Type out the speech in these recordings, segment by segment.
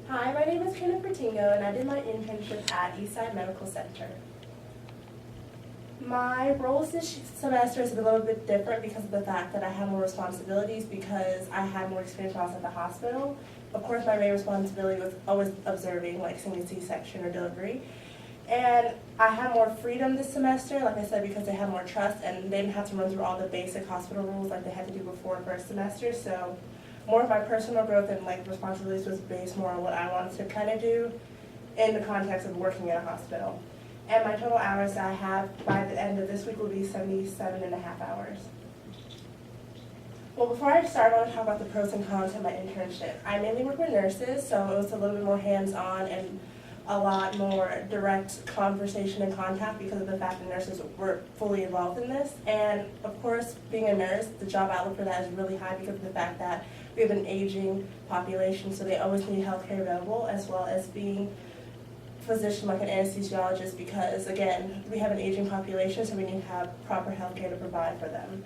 Hi, my name is Kenneth Bertingo, and I did my internship at Eastside Medical Center. My roles this semester is a little bit different because of the fact that I have more responsibilities because I had more experience while I was at the hospital. Of course, my main responsibility was always observing, like seeing a C-section or delivery. And I had more freedom this semester, like I said, because they had more trust and they didn't have to run through all the basic hospital rules like they had to do before first semester. So more of my personal growth and like responsibilities was based more on what I wanted to kind of do in the context of working in a hospital. And my total hours I have by the end of this week will be 77 and a half hours. Well, before I start, I want to talk about the pros and cons of my internship. I mainly work with nurses, so it was a little bit more hands-on and a lot more direct conversation and contact because of the fact that nurses were fully involved in this. And of course, being a nurse, the job outlook for that is really high because of the fact that we have an aging population, so they always need healthcare available, as well as being physician like an anesthesiologist because, again, we have an aging population, so we need to have proper healthcare to provide for them.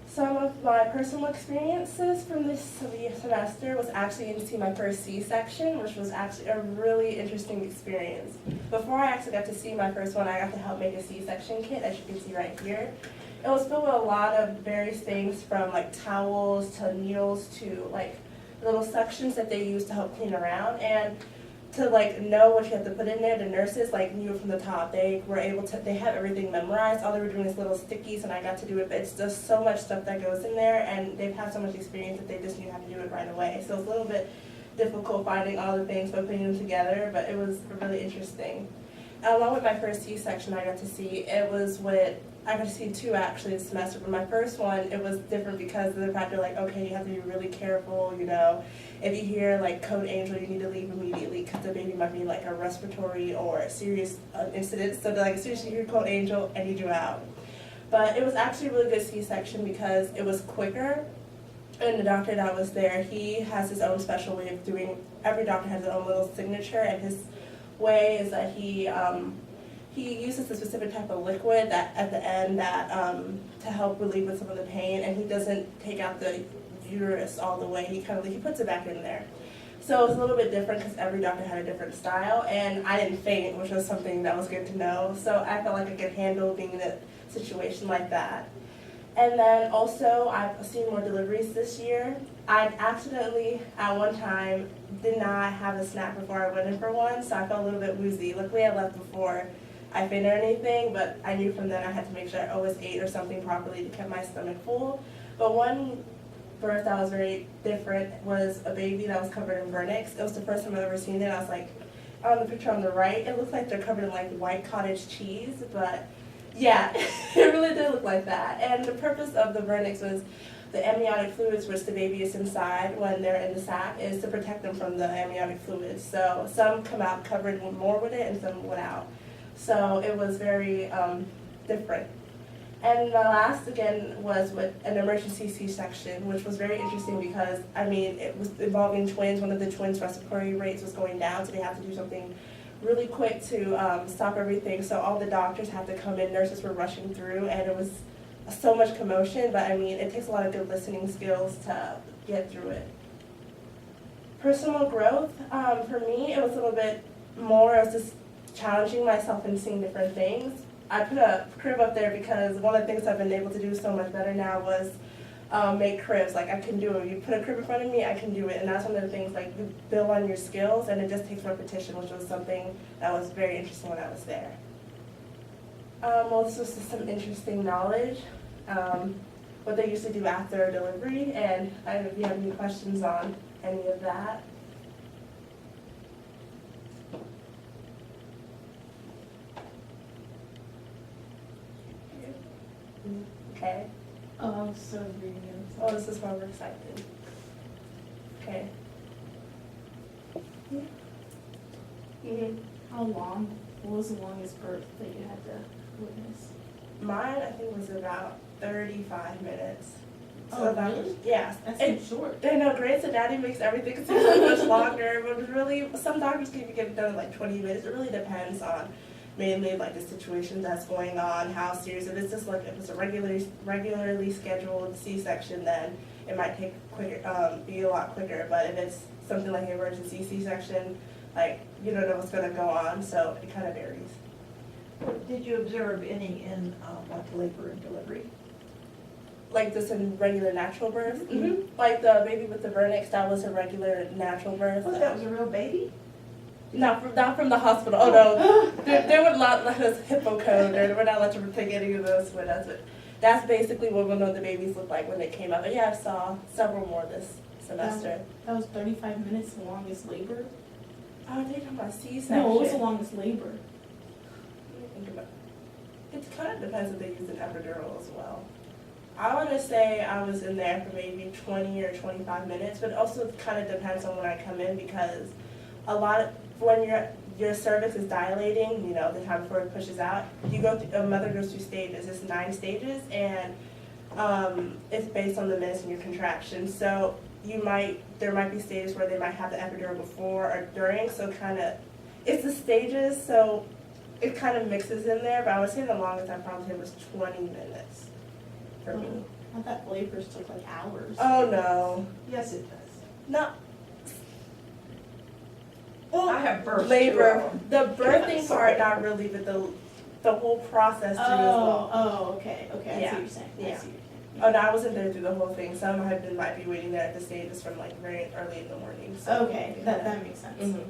Some of my personal experiences from this semester was actually to see my first C-section, which was actually a really interesting experience. Before I actually got to see my first one, I got to help make a C-section kit, as you can see right here. It was filled with a lot of various things from like towels to needles to like little suctions that they use to help clean around, and to like know what you have to put in there. The nurses like knew from the top. They were able to, they have everything memorized. All they were doing is little stickies and I got to do it, but it's just so much stuff that goes in there and they've had so much experience that they just knew how to do it right away. So it's a little bit difficult finding all the things but putting them together, but it was really interesting. Along with my first C-section I got to see, I got to see two actually this semester, but my first one, it was different because of the fact they're like, okay, you have to be really careful, you know. If you hear like code angel, you need to leave immediately because the baby might be like a respiratory or a serious incident. So they're like, as soon as you hear code angel, I need you out. But it was actually a really good C-section because it was quicker. And the doctor that was there, he has his own special way of doing, every doctor has their own little signature, and his way is that he uses a specific type of liquid that at the end that to help relieve with some of the pain, and he doesn't take out the uterus all the way. He puts it back in there. So it was a little bit different because every doctor had a different style, and I didn't faint, which was something that was good to know. So I felt like I could handle being in a situation like that. And then also, I've seen more deliveries this year. I accidentally, at one time, did not have a snack before I went in for one, so I felt a little bit woozy. Luckily, I left before I fainted or anything, but I knew from then I had to make sure I always ate or something properly to keep my stomach full. But one birth that was very different was a baby that was covered in vernix. It was the first time I've ever seen it. I was like, on the picture on the right, it looks like they're covered in like white cottage cheese, but yeah, it really did look like that. And the purpose of the vernix was the amniotic fluids, which the baby is inside when they're in the sac, is to protect them from the amniotic fluids. So some come out covered more with it and some without. So it was very different. And the last, again, was with an emergency C-section, which was very interesting because, I mean, it was involving twins. One of the twins' respiratory rates was going down, so they had to do something really quick to stop everything. So all the doctors had to come in, nurses were rushing through, and it was so much commotion, but I mean, it takes a lot of good listening skills to get through it. Personal growth, for me, it was a little bit more, it was just challenging myself and seeing different things. I put a crib up there because one of the things I've been able to do so much better now was make cribs. Like I can do it. You put a crib in front of me, I can do it. And that's one of the things, like you build on your skills and it just takes repetition, which was something that was very interesting when I was there. Well, this was just some interesting knowledge, what they usually do after a delivery, and I don't know if you have any questions on any of that. Okay. Oh, I was so reading it. Oh, this is why we're excited. Okay. How long? What was the longest birth that you had to witness? Mine, I think, was about 35 minutes. Oh, that really? was, yeah. That's so short. I know, Grey's Anatomy makes everything seem so much longer, but really, some doctors can even get it done in like 20 minutes. It really depends on mainly like the situation that's going on, how serious it is. Just like if it's a regularly scheduled C-section, then it might take quicker, be a lot quicker. But if it's something like an emergency C-section, like you don't know what's going to go on, so it kind of varies. Did you observe any in, like labor and delivery? Like this in regular natural birth? Mhm. Like the baby with the vernix, that was a regular natural birth. Oh, that was a real baby? Not from the hospital. Oh no, they would not let us HIPAA code, or we're not allowed to take any of those with us. But that's basically what one of the babies looked like when they came out. But yeah, I saw several more this semester. That was 35 minutes, the longest labor? Oh, they talking about C-section. No, what was the longest labor? Let me think about it. It kind of depends if they use an epidural as well. I want to say I was in there for maybe 20 or 25 minutes, but it also kind of depends on when I come in, because a lot of, when your cervix is dilating, you know, the time before it pushes out, you go through, a mother goes through stages. It's 9 stages, and it's based on the minutes in your contractions. So there might be stages where they might have the epidural before or during, so kind of, it's the stages, so it kind of mixes in there, but I would say the longest I probably had was 20 minutes for me. I thought labors took like hours. Oh, no. Yes, it does. No. Well, I have birthed 2 labor, of them. the birthing Sorry. part, not really, but the whole process through as well. Oh, okay, I see Yeah, what you're saying, I see yeah. what you're saying. Oh, no, I wasn't there through the whole thing. Some might be waiting there at the stages from like very early in the morning. So. Okay, that makes sense. Mhm.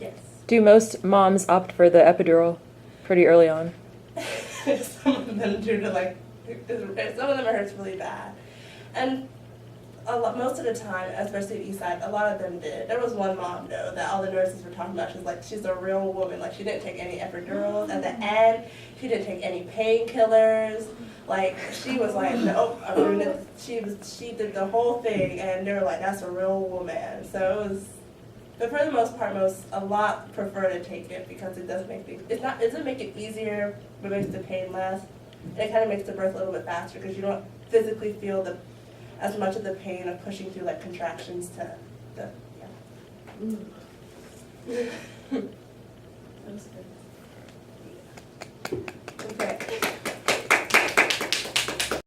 Yes. Do most moms opt for the epidural pretty early on? Some of them do to like, some of them it hurts really bad, and most of the time, especially at Eastside, a lot of them did. There was one mom though that all the nurses were talking about. She's like, she's a real woman. Like she didn't take any epidurals at the end. She didn't take any painkillers. Like she was like, nope. I mean, she did the whole thing, and they were like, that's a real woman. So it was. But for the most part, a lot prefer to take it because it does make things, it doesn't make it easier, but it makes the pain less. And it kind of makes the birth a little bit faster because you don't physically feel as much of the pain of pushing through like contractions to the, yeah. That was good.